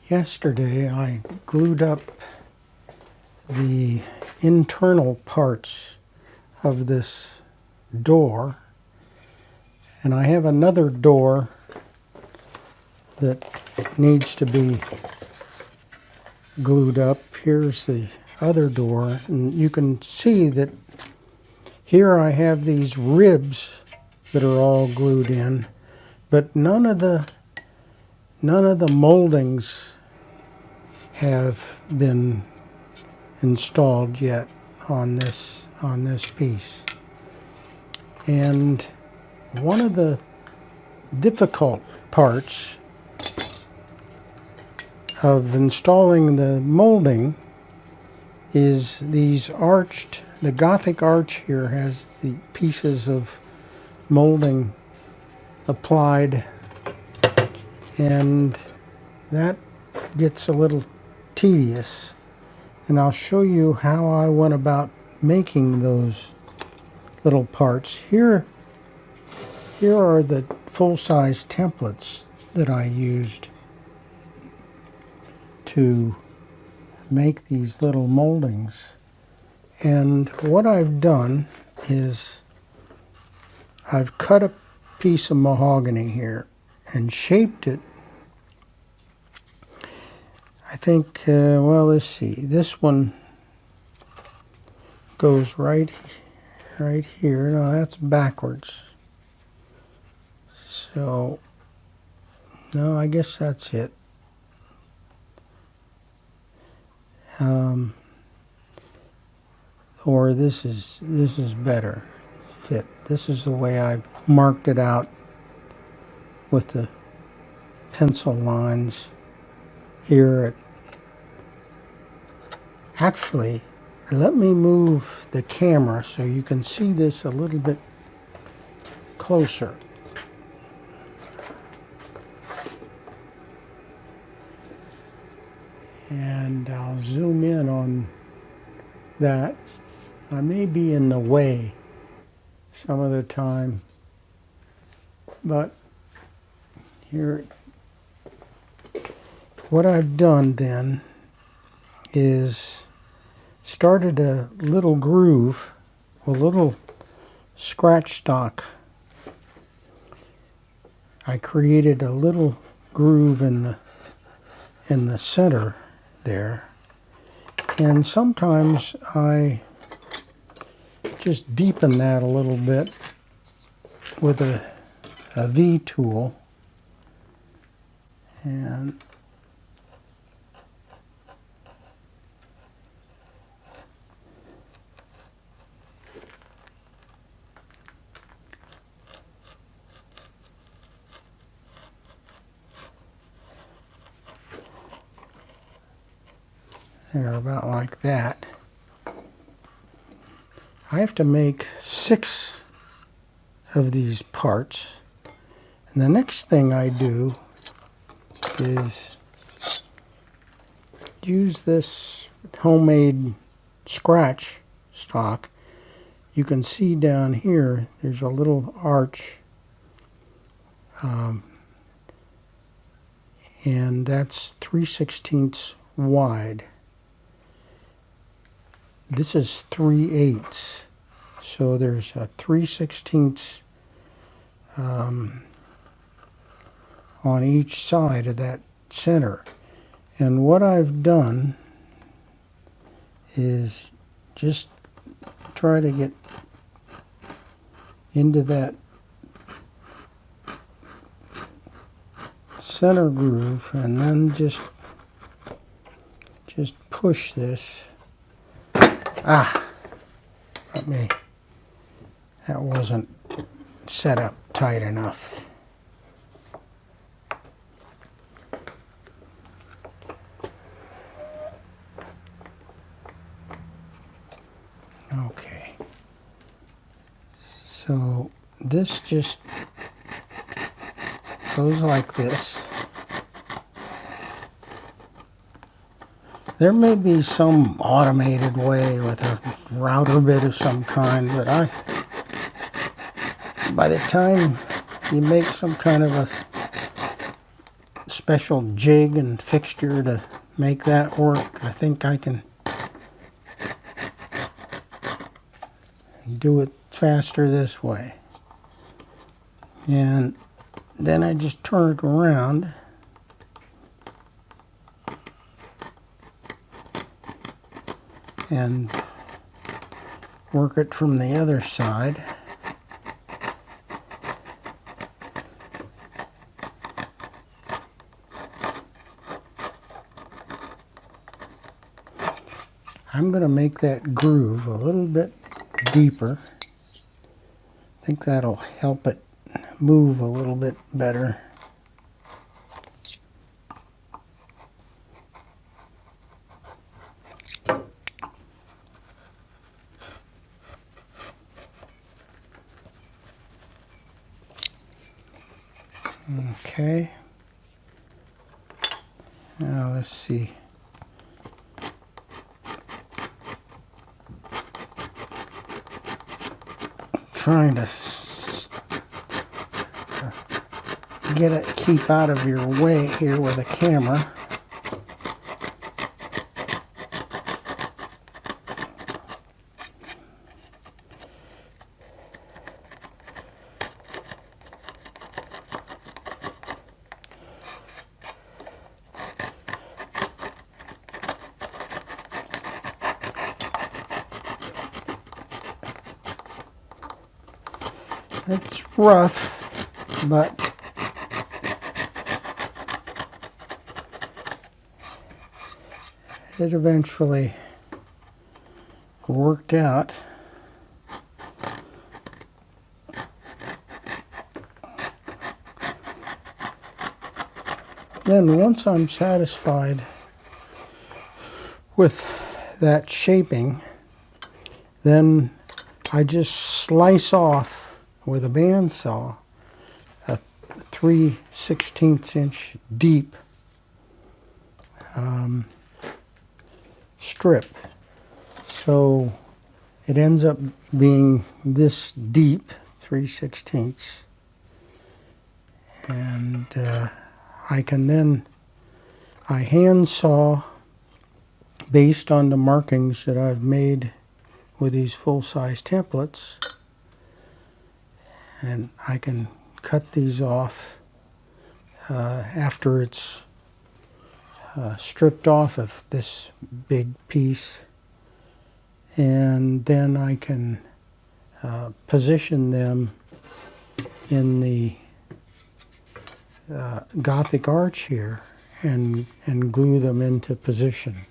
Yesterday I glued up the internal parts of this door, and I have another door that needs to be glued up. Here's the other door, and you can see that here I have these ribs that are all glued in, but none of the moldings have been installed yet on this piece. And one of the difficult parts of installing the molding is these arched, the Gothic arch here has the pieces of molding applied, and that gets a little tedious. And I'll show you how I went about making those little parts. Here are the full-size templates that I used to make these little moldings. And what I've done is I've cut a piece of mahogany here and shaped it. I think, well, let's see. This one goes right here. No, that's backwards. So, no, I guess that's it. Or this is better fit. This is the way I marked it out with the pencil lines here. Actually, let me move the camera so you can see this a little bit closer. And I'll zoom in on that. I may be in the way some of the time, but here, what I've done then is started a little groove, a little scratch stock. I created a little groove in the center there, and sometimes I just deepen that a little bit with a V tool, and there, about like that. I have to make 6 of these parts, and the next thing I do is use this homemade scratch stock. You can see down here there's a little arch, and that's 3/16 wide. This is 3/8, so there's a 3/16 on each side of that center. And what I've done is just try to get into that center groove, and then just push this. That wasn't set up tight enough. Okay. So this just goes like this. There may be some automated way with a router bit of some kind, but by the time you make some kind of special jig and fixture to make that work. I think I can do it faster this way. And then I just turn it around and work it from the other side. I'm going to make that groove a little bit deeper. I think that'll help it move a little bit better. Okay. Now let's see. Trying to get it, keep out of your way here with a camera. It's rough, but it eventually worked out. Then once I'm satisfied with that shaping, then I just slice off with a bandsaw a 3/16 inch deep strip. So it ends up being this deep, 3/16. And I hand saw based on the markings that I've made with these full-size templates. And I can cut these off after it's stripped off of this big piece, and then I can position them in the Gothic arch here and glue them into position.